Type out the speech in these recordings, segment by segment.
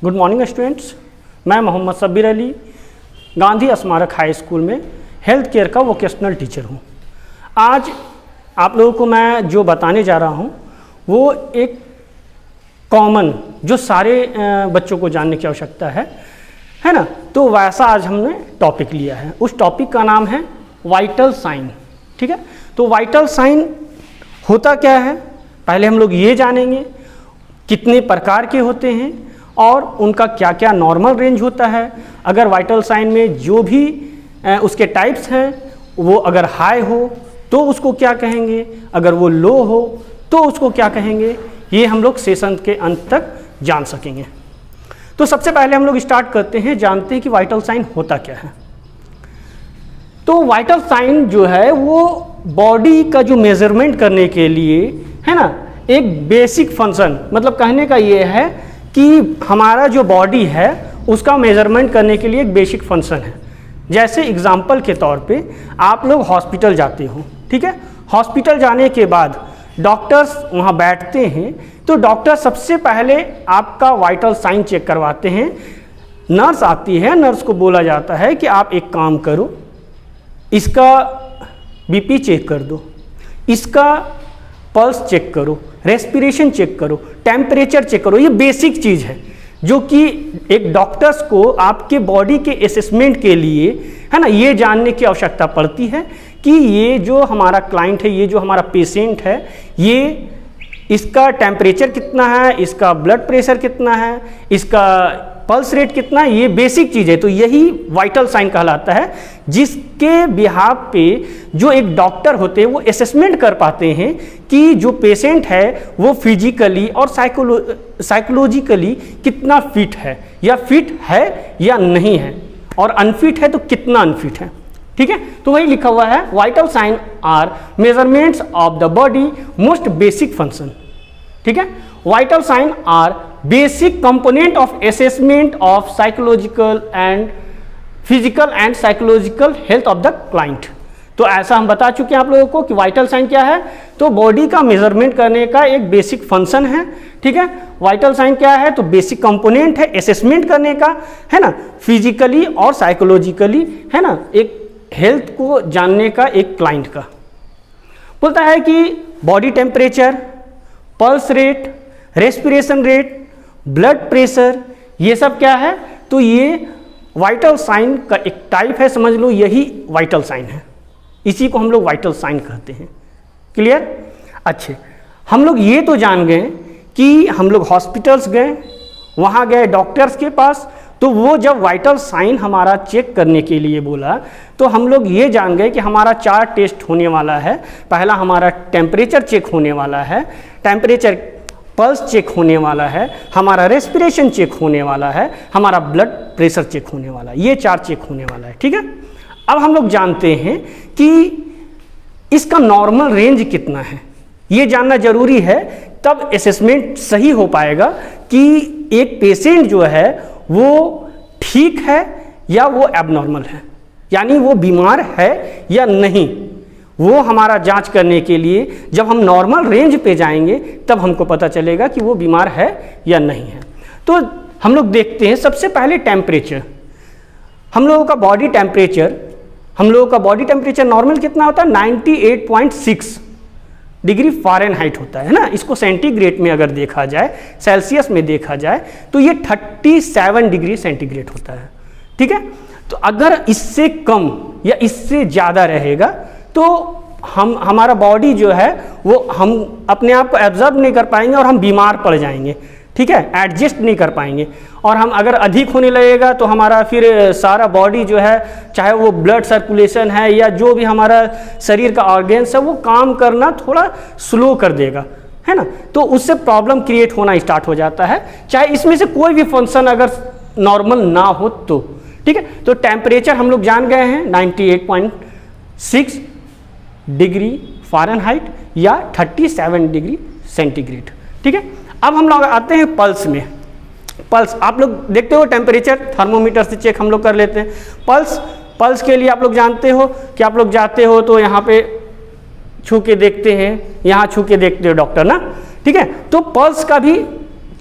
Good morning students, मैं मोहम्मद सब्बीर अली गांधी स्मारक high school में हेल्थ केयर का वोकेशनल टीचर हूं। आज आप लोगों को मैं जो बताने जा रहा हूं वो एक कॉमन जो सारे बच्चों को जानने की आवश्यकता है ना। तो वैसा आज हमने टॉपिक लिया है। उस टॉपिक का नाम है वाइटल साइन। ठीक है, तो वाइटल साइन होता क्या है पहले हम लोग ये जानेंगे, कितने प्रकार के होते हैं और उनका क्या क्या नॉर्मल रेंज होता है। अगर वाइटल साइन में जो भी उसके टाइप्स हैं वो अगर हाई हो तो उसको क्या कहेंगे, अगर वो लो हो तो उसको क्या कहेंगे, ये हम लोग सेशन के अंत तक जान सकेंगे। तो सबसे पहले हम लोग स्टार्ट करते हैं, जानते हैं कि वाइटल साइन होता क्या है। तो वाइटल साइन जो है वो बॉडी का जो मेजरमेंट करने के लिए है ना, एक बेसिक फंक्शन, मतलब कहने का ये है कि हमारा जो बॉडी है उसका मेजरमेंट करने के लिए एक बेसिक फंक्शन है। जैसे एग्जाम्पल के तौर पे आप लोग हॉस्पिटल जाते हो, ठीक है, हॉस्पिटल जाने के बाद डॉक्टर्स वहाँ बैठते हैं, तो डॉक्टर सबसे पहले आपका वाइटल साइन चेक करवाते हैं। नर्स आती है, नर्स को बोला जाता है कि आप एक काम करो, इसका बीपी चेक कर दो, इसका पल्स चेक करो, रेस्पिरेशन चेक करो, टेम्परेचर चेक करो। ये बेसिक चीज़ है जो कि एक डॉक्टर्स को आपके बॉडी के असेसमेंट के लिए है ना, ये जानने की आवश्यकता पड़ती है कि ये जो हमारा क्लाइंट है, ये जो हमारा पेशेंट है, ये इसका टेम्परेचर कितना है, इसका ब्लड प्रेशर कितना है, इसका पल्स रेट कितना है। ये बेसिक चीज़ है। तो यही वाइटल साइन कहलाता है, जिसके बिहाफ पे जो एक डॉक्टर होते हैं वो असेसमेंट कर पाते हैं कि जो पेशेंट है वो फिजिकली और साइकोलॉजिकली कितना फिट है, या फिट है या नहीं है, और अनफिट है तो कितना अनफिट है। ठीक है, तो वही लिखा हुआ है, vital sign are measurements of the body most basic function. ठीक है, vital sign are basic component of assessment of psychological and physical and psychological health of the client. तो ऐसा हम बता चुके हैं आप लोगों को कि वाइटल साइन क्या है, तो बॉडी का मेजरमेंट करने का एक बेसिक फंक्शन है। ठीक है, वाइटल साइन क्या है, तो बेसिक कंपोनेंट है असेसमेंट करने का, है ना, फिजिकली और साइकोलॉजिकली, है ना, एक हेल्थ को जानने का एक क्लाइंट का। बोलता है कि body temperature, pulse rate, respiration rate, blood pressure, ये सब क्या है, तो ये वाइटल साइन का एक टाइप है, समझ लो यही वाइटल साइन है, इसी को हम लोग वाइटल साइन कहते हैं। क्लियर? अच्छे, हम लोग ये तो जान गए कि हम लोग हॉस्पिटल्स गए, वहाँ गए डॉक्टर्स के पास, तो वो जब वाइटल साइन हमारा चेक करने के लिए बोला तो हम लोग ये जान गए कि हमारा 4 टेस्ट होने वाला है। पहला हमारा टेम्परेचर चेक होने वाला है, टेम्परेचर पल्स चेक होने वाला है, हमारा रेस्पिरेशन चेक होने वाला है, हमारा ब्लड प्रेशर चेक होने वाला है। ये 4 चेक होने वाला है। ठीक है, अब हम लोग जानते हैं कि इसका नॉर्मल रेंज कितना है, ये जानना जरूरी है, तब असेसमेंट सही हो पाएगा कि एक पेशेंट जो है वो ठीक है या वो एबनॉर्मल है, यानी वो बीमार है या नहीं। वो हमारा जांच करने के लिए जब हम नॉर्मल रेंज पे जाएंगे तब हमको पता चलेगा कि वो बीमार है या नहीं है। तो हम लोग देखते हैं सबसे पहले टेम्परेचर। हम लोगों का बॉडी टेम्परेचर नॉर्मल कितना होता है, 98.6 डिग्री फ़ारेनहाइट होता है ना। इसको सेंटीग्रेड में अगर देखा जाए, सेल्सियस में देखा जाए, तो ये 37 डिग्री सेंटीग्रेड होता है। ठीक है, तो अगर इससे कम या इससे ज़्यादा रहेगा तो हमारा बॉडी जो है वो हम अपने आप को एब्जॉर्ब नहीं कर पाएंगे और हम बीमार पड़ जाएंगे। ठीक है, एडजस्ट नहीं कर पाएंगे, और हम अगर अधिक होने लगेगा तो हमारा फिर सारा बॉडी जो है, चाहे वो ब्लड सर्कुलेशन है या जो भी हमारा शरीर का ऑर्गेन्स है, वो काम करना थोड़ा स्लो कर देगा, है ना। तो उससे प्रॉब्लम क्रिएट होना स्टार्ट हो जाता है, चाहे इसमें से कोई भी फंक्शन अगर नॉर्मल ना हो तो। ठीक है, तो टेम्परेचर हम लोग जान गए हैं 98.6 डिग्री फ़ारेनहाइट या 37 डिग्री सेंटीग्रेड। ठीक है, अब हम लोग आते हैं पल्स में। पल्स आप लोग देखते हो, टेम्परेचर थर्मोमीटर से चेक हम लोग कर लेते हैं। पल्स के लिए आप लोग जानते हो कि आप लोग जाते हो तो यहाँ पे छू के देखते हैं, यहाँ छू के देखते हो डॉक्टर ना। ठीक है, तो पल्स का भी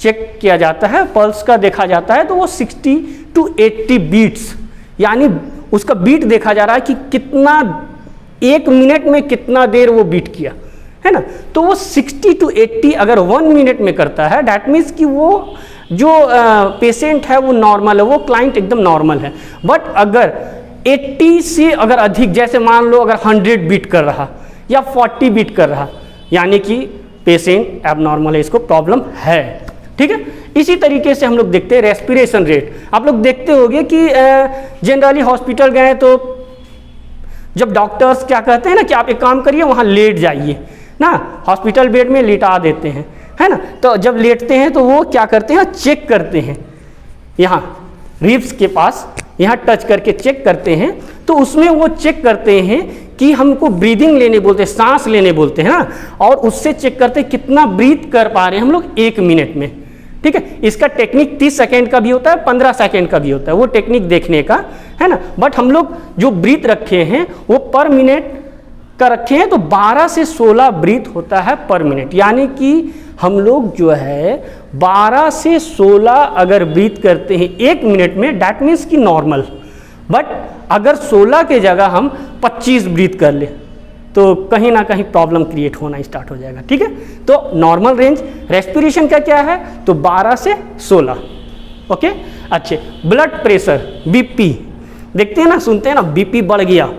चेक किया जाता है, पल्स का देखा जाता है, तो वो 60 to 80 बीट्स, यानी उसका बीट देखा जा रहा है कि कितना 1 मिनट में कितना देर वो बीट किया, है ना। तो वो 60 to 80 अगर 1 मिनट में करता है, डैट मीन्स कि वो जो पेशेंट है वो नॉर्मल है, वो क्लाइंट एकदम नॉर्मल है। बट अगर 80 से अगर अधिक, जैसे मान लो अगर 100 बीट कर रहा या 40 बीट कर रहा, यानी कि पेशेंट एबनॉर्मल है, इसको प्रॉब्लम है, ठीक है। इसी तरीके से हम लोग देखते हैं रेस्पिरेशन रेट। आप लोग देखते होंगे कि जनरली हॉस्पिटल गए तो जब डॉक्टर्स क्या कहते हैं ना कि आप एक काम करिए, वहाँ लेट जाइए ना, हॉस्पिटल बेड में लेटा देते हैं, है ना। तो जब लेटते हैं तो वो क्या करते हैं, चेक करते हैं, यहाँ रिब्स के पास यहाँ टच करके चेक करते हैं। तो उसमें वो चेक करते हैं कि हमको ब्रीदिंग लेने बोलते हैं, सांस लेने बोलते हैं ना, और उससे चेक करते हैं कितना ब्रीथ कर पा रहे हैं हम लोग 1 मिनट में, ठीक है। इसका टेक्निक 30 सेकेंड का भी होता है, 15 सेकेंड का भी होता है, वो टेक्निक देखने का, है ना। बट हम लोग जो ब्रीथ रखे हैं वो पर मिनट का रखे हैं, तो 12 से 16 ब्रीथ होता है पर मिनट, यानी कि हम लोग जो है 12 से 16 अगर ब्रीथ करते हैं 1 मिनट में, डैट मीन्स कि नॉर्मल। बट अगर 16 के जगह हम 25 ब्रीथ कर ले तो कहीं ना कहीं प्रॉब्लम क्रिएट होना स्टार्ट हो जाएगा, ठीक है। तो नॉर्मल रेंज रेस्पिरेशन का क्या है, तो 12 से 16, ओके। अच्छे, ब्लड प्रेशर बीपी देखते हैं ना, सुनते हैं ना, बीपी बढ़ गया,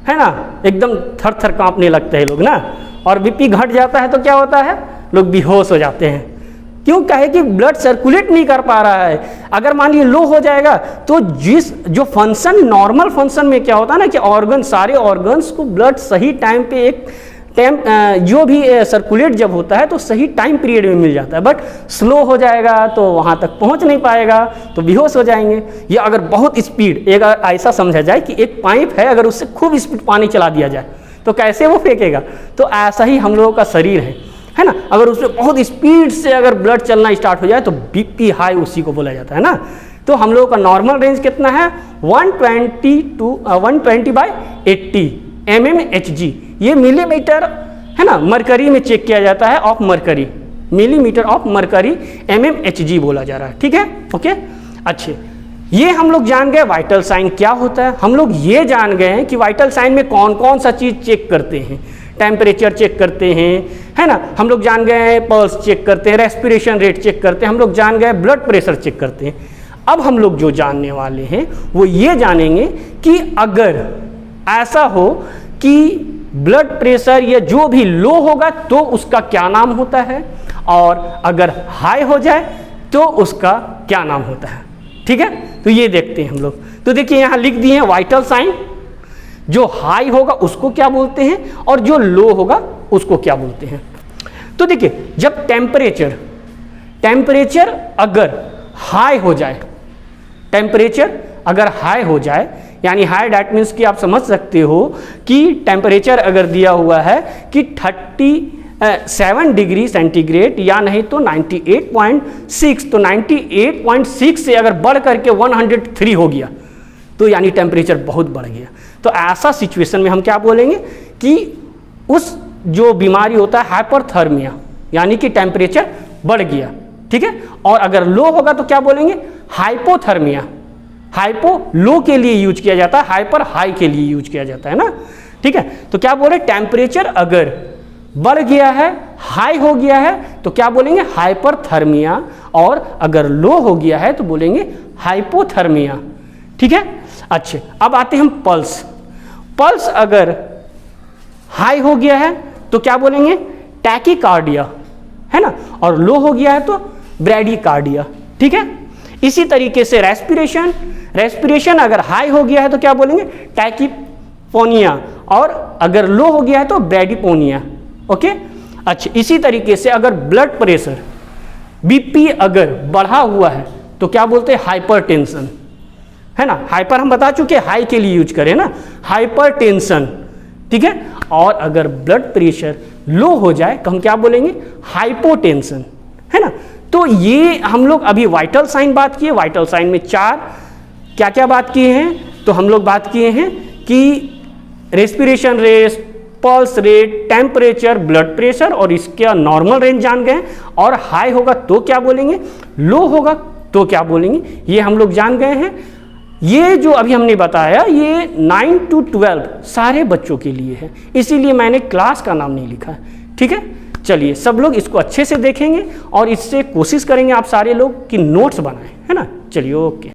है ना, एकदम थर थर कांपने लगते हैं लोग ना। और बीपी घट जाता है तो क्या होता है, लोग बेहोश हो जाते हैं। क्यों, कहे कि ब्लड सर्कुलेट नहीं कर पा रहा है। अगर मान लीजिए लो हो जाएगा तो जो फंक्शन, नॉर्मल फंक्शन में क्या होता है ना कि ऑर्गन, सारे ऑर्गन्स को ब्लड सही टाइम पे एक टाइम जो भी सर्कुलेट जब होता है तो सही टाइम पीरियड में मिल जाता है। बट स्लो हो जाएगा तो वहाँ तक पहुँच नहीं पाएगा, तो बेहोश हो जाएंगे। या अगर बहुत स्पीड, एक ऐसा समझा जाए कि एक पाइप है, अगर उससे खूब स्पीड पानी चला दिया जाए तो कैसे वो फेंकेगा, तो ऐसा ही हम लोगों का शरीर है ना। अगर उसमें बहुत स्पीड से अगर ब्लड चलना स्टार्ट हो जाए तो बीपी हाई उसी को बोला जाता है ना। तो हम लोगों का नॉर्मल रेंज कितना है, 120/80 mmHg, ये मिलीमीटर है ना, मरकरी में चेक किया जाता है, of mercury, millimetre of mercury mmHg बोला जा रहा है, ठीक है, ओके। अच्छे, ये हम लोग जान गए वाइटल साइन क्या होता है। हम लोग ये जान गए हैं कि वाइटल साइन में कौन कौन सा चीज़ चेक करते हैं, टेम्परेचर चेक करते हैं, है ना, हम लोग जान गए हैं पल्स चेक करते हैं, रेस्पिरेशन रेट चेक करते हैं, हम लोग जान गए ब्लड प्रेशर चेक करते हैं। अब हम लोग जो जानने वाले हैं वो ये जानेंगे कि अगर ऐसा हो कि ब्लड प्रेशर या जो भी लो होगा तो उसका क्या नाम होता है, और अगर हाई हो जाए तो उसका क्या नाम होता है, ठीक है। तो ये देखते हैं हम लोग। तो देखिए यहाँ लिख दिए हैं वाइटल साइन, जो हाई होगा उसको क्या बोलते हैं और जो लो होगा उसको क्या बोलते हैं। तो देखिए जब टेम्परेचर अगर हाई हो जाए, टेम्परेचर अगर हाई हो जाए, यानी हाई डैट मीन्स कि आप समझ सकते हो कि टेम्परेचर अगर दिया हुआ है कि 37 डिग्री सेंटीग्रेड या नहीं तो 98.6, तो 98.6 से अगर बढ़ करके 103 हो गया तो यानी टेम्परेचर बहुत बढ़ गया। तो ऐसा सिचुएशन में हम क्या बोलेंगे कि उस जो बीमारी होता है हाइपरथर्मिया, यानी कि टेम्परेचर बढ़ गया, ठीक है। और अगर लो होगा तो क्या बोलेंगे, हाइपोथर्मिया। हाइपो लो के लिए यूज किया जाता है, हाइपर हाई के लिए यूज किया जाता है ना, ठीक है। तो क्या बोले, टेम्परेचर अगर बढ़ गया है, हाई हो गया है तो क्या बोलेंगे, हाइपरथर्मिया, और अगर लो हो गया है तो बोलेंगे हाइपोथर्मिया, ठीक है। अच्छे, अब आते हैं हम पल्स। पल्स अगर हाई हो गया है तो क्या बोलेंगे, टैकीकार्डिया, है ना, और लो हो गया है तो ब्रैडीकार्डिया, ठीक है। इसी तरीके से रेस्पिरेशन अगर हाई हो गया है तो क्या बोलेंगे, टैकीपोनिया, और अगर लो हो गया है तो ब्रैडीपोनिया, ओके। अच्छा, इसी तरीके से अगर ब्लड प्रेशर बीपी अगर बढ़ा हुआ है तो क्या बोलते हैं, हाइपरटेंशन, है ना। हाइपर हम बता चुके, हाई के लिए यूज करें ना, हाइपरटेंशन, ठीक है। और अगर ब्लड प्रेशर लो हो जाए तो हम क्या बोलेंगे, हाइपोटेंशन, है ना। तो ये हम लोग अभी वाइटल साइन बात किए। वाइटल साइन में 4 क्या क्या बात किए हैं, तो हम लोग बात किए हैं कि respiration rate, pulse rate, temperature, blood pressure और इसका नॉर्मल रेंज जान गए। और हाई होगा तो क्या बोलेंगे, लो होगा तो क्या बोलेंगे, ये हम लोग जान गए हैं। ये जो अभी हमने बताया ये 9 to 12 सारे बच्चों के लिए है, इसीलिए मैंने क्लास का नाम नहीं लिखा है। ठीक है, चलिए सब लोग इसको अच्छे से देखेंगे और इससे कोशिश करेंगे आप सारे लोग कि नोट्स बनाएं, है ना। चलिए ओके।